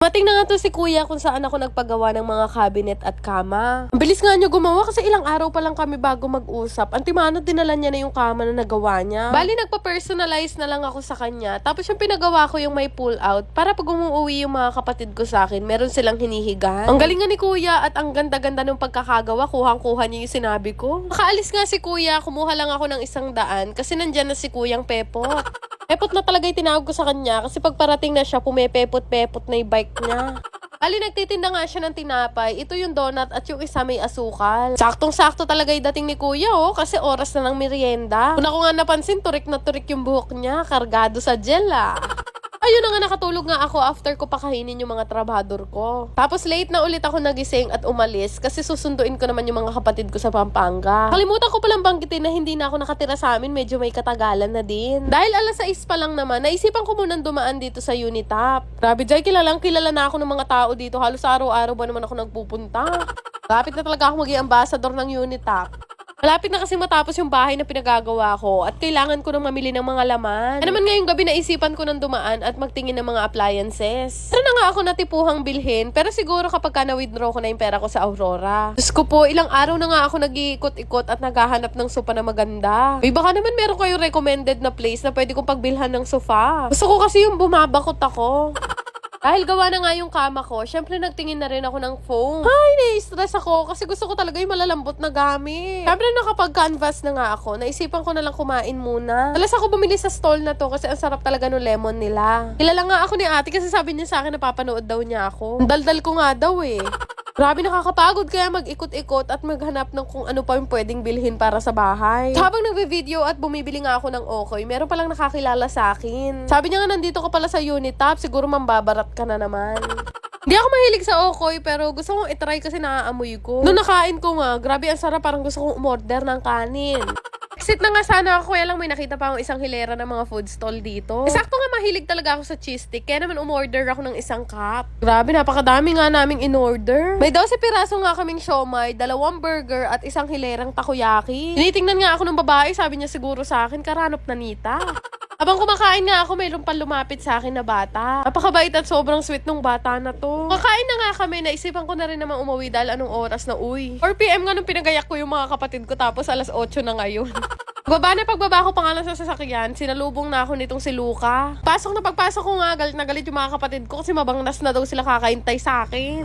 Mating na nga to si kuya kung saan ako nagpagawa ng mga cabinet at kama. Ang bilis nga niya gumawa kasi ilang araw pa lang kami bago mag-usap. Antimano dinala niya na yung kama na nagawa niya. Bali nagpa-personalize na lang ako sa kanya. Tapos yung pinagawa ko yung may pull out para pag umuwi yung mga kapatid ko sa akin, meron silang hinihigan. Ang galing nga ni kuya at ang ganda-ganda ng pagkakagawa. Kuhang-kuha niya yung sinabi ko. Nakaalis nga si kuya, kumuha lang ako ng 100 kasi nandyan na si kuyang Pepot. Pepot na talaga yung tinawag ko sa kanya kasi pag parating na siya, pumepepot-pepot na yung bike niya. Ali, nagtitinda nga siya ng tinapay. Ito yung donut at yung isa may asukal. Saktong-sakto talaga yung dating ni kuya, kasi oras na ng merienda. Una ko nga napansin, turik na turik yung buhok niya. Kargado sa gel, Ayun na nga, nakatulog nga ako after ko pakainin yung mga trabahador ko. Tapos late na ulit ako nagising at umalis kasi susunduin ko naman yung mga kapatid ko sa Pampanga. Kalimutan ko palang banggitin na hindi na ako nakatira sa amin, medyo may katagalan na din. Dahil 6:00 pa lang naman, naisipan ko munang dumaan dito sa Unitap. Grabe, Jai, kilala na ako ng mga tao dito. Halos araw-araw ba naman ako nagpupunta. Lapit na talaga ako maging ambassador ng Unitap. Malapit na kasi matapos yung bahay na pinagagawa ko at kailangan ko nang mamili ng mga laman. Ano naman ngayong gabi naisipan ko nang dumaan at magtingin ng mga appliances. Pero na nga ako natipuhang bilhin, pero siguro kapag ka na-withdraw ko na yung pera ko sa Aurora. Diyos ko po, ilang araw na nga ako nag-iikot-ikot at naghahanap ng sofa na maganda. Uy, baka naman meron kayong recommended na place na pwede kong pagbilhan ng sofa. Gusto ko kasi yung bumabakot ako. Dahil gawa na nga yung kama ko, syempre nagtingin na rin ako ng foam. Ay, nai-stress ako kasi gusto ko talaga yung malalambot na gamit. Syempre nakapag-canvas na nga ako, naisipan ko na lang kumain muna. Talas ako bumili sa stall na to kasi ang sarap talaga ng lemon nila. Kilala nga ako ni ate kasi sabi niya sa akin na papanood daw niya ako. Ang daldal ko nga daw Grabe, nakakapagod kaya mag-ikot-ikot at maghanap ng kung ano pa yung pwedeng bilhin para sa bahay. So, habang nagbe-video at bumibili nga ako ng okoy, meron palang nakakilala sa akin. Sabi niya nga nandito ka pala sa Unitap, siguro mambabarat ka na naman. Hindi ako mahilig sa okoy pero gusto kong itry kasi naaamoy ko. Noong nakain ko nga, grabe ang sarap, parang gusto kong umorder ng kanin. Exit na nga sana ako, kaya lang may nakita pa akong isang hilera ng mga food stall dito. Sakto nga mahilig talaga ako sa cheese stick, kaya naman umorder ako ng 1 cup. Grabe, napakadami nga naming in-order. May 12 piraso nga kaming siomay, 2 burger at 1 hilerang takoyaki. Tinitingnan nga ako ng babae, sabi niya siguro sa akin, karanop na nita. Habang kumakain nga ako, mayroon pa lumapit sa akin na bata. Napakabait at sobrang sweet nung bata na to. Kakain na nga kami, naisipan ko na rin naman umuwi dahil anong oras na 4 PM nga nung pinagayak ko yung mga kapatid ko tapos 8:00 na ngayon. Pagbaba ko pa nga lang sa sasakyan, sinalubong na ako nitong si Luca. Pagpasok ko nga, galit na galit yung mga kapatid ko kasi mabangnas na daw sila kakaintay sa akin.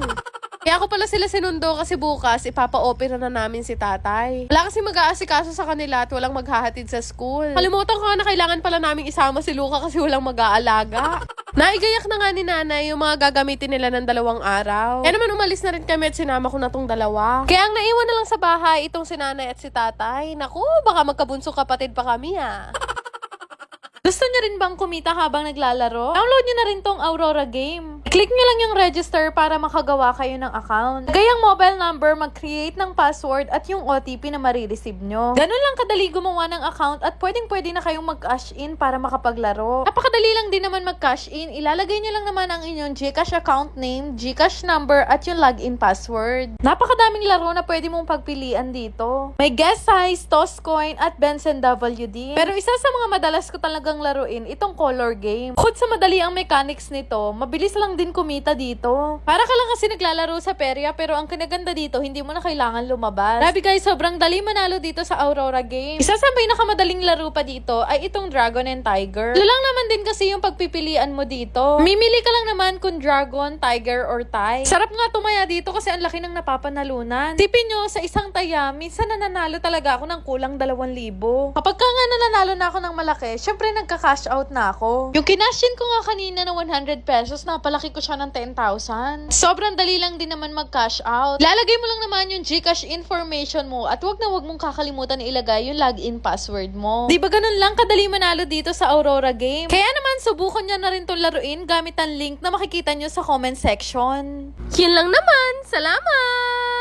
Kaya ako pala sila sinundo kasi bukas ipapa-opera na namin si tatay. Wala kasi mag-aasikaso sa kanila at walang maghahatid sa school. Kalimutan ko nga na kailangan pala naming isama si Luca kasi walang mag-aalaga. Naigayak na nga ni nanay yung mga gagamitin nila ng 2 araw. Kaya naman umalis na rin kami at sinama ko na tong 2. Kaya ang naiwan na lang sa bahay itong si nanay at si tatay. Naku, baka magkabunsong kapatid pa kami Gusto niyo rin bang kumita habang naglalaro? Download niyo na rin tong Aurora game. Click niyo lang yung register para makagawa kayo ng account. Gayang mobile number, mag-create ng password at yung OTP na marireceive nyo. Ganun lang kadali gumawa ng account at pwedeng-pwede na kayong mag-cash in para makapaglaro. Napakadali lang din naman mag-cash in. Ilalagay niyo lang naman ang inyong GCash account name, GCash number at yung login password. Napakadaming laro na pwede mong pagpilian dito. May guess size, toss coin at Benson WD. Pero isa sa mga madalas ko talagang laruin itong color game. Bukod sa madali ang mechanics nito, mabilis lang din kumita dito. Para ka lang kasi naglalaro sa perya pero ang kinaganda dito, hindi mo na kailangan lumabas. Grabe guys, sobrang dali manalo dito sa Aurora game. Isa sa pinakamadaling laro pa dito ay itong Dragon and Tiger. Lang naman din kasi yung pagpipilian mo dito. Mimili ka lang naman kung Dragon, Tiger, or Tie. Sarap nga tumaya dito kasi ang laki ng napapanalunan. Tipin nyo, sa isang taya, minsan nananalo talaga ako ng kulang 2,000. Kapag ka nga nananalo na ako ng malaki, syempre nagka-cash out na ako. Yung kinashin ko nga kanina na 100 pesos, napalaki ko siya ng 10,000. Sobrang dali lang din naman mag-cash out. Lalagay mo lang naman yung GCash information mo at wag mong kakalimutan na ilagay yung login password mo. Di ba ganun lang kadali manalo dito sa Aurora game? Kaya naman, subukan nyo na rin itong laruin gamit ang link na makikita nyo sa comment section. Yun lang naman. Salamat!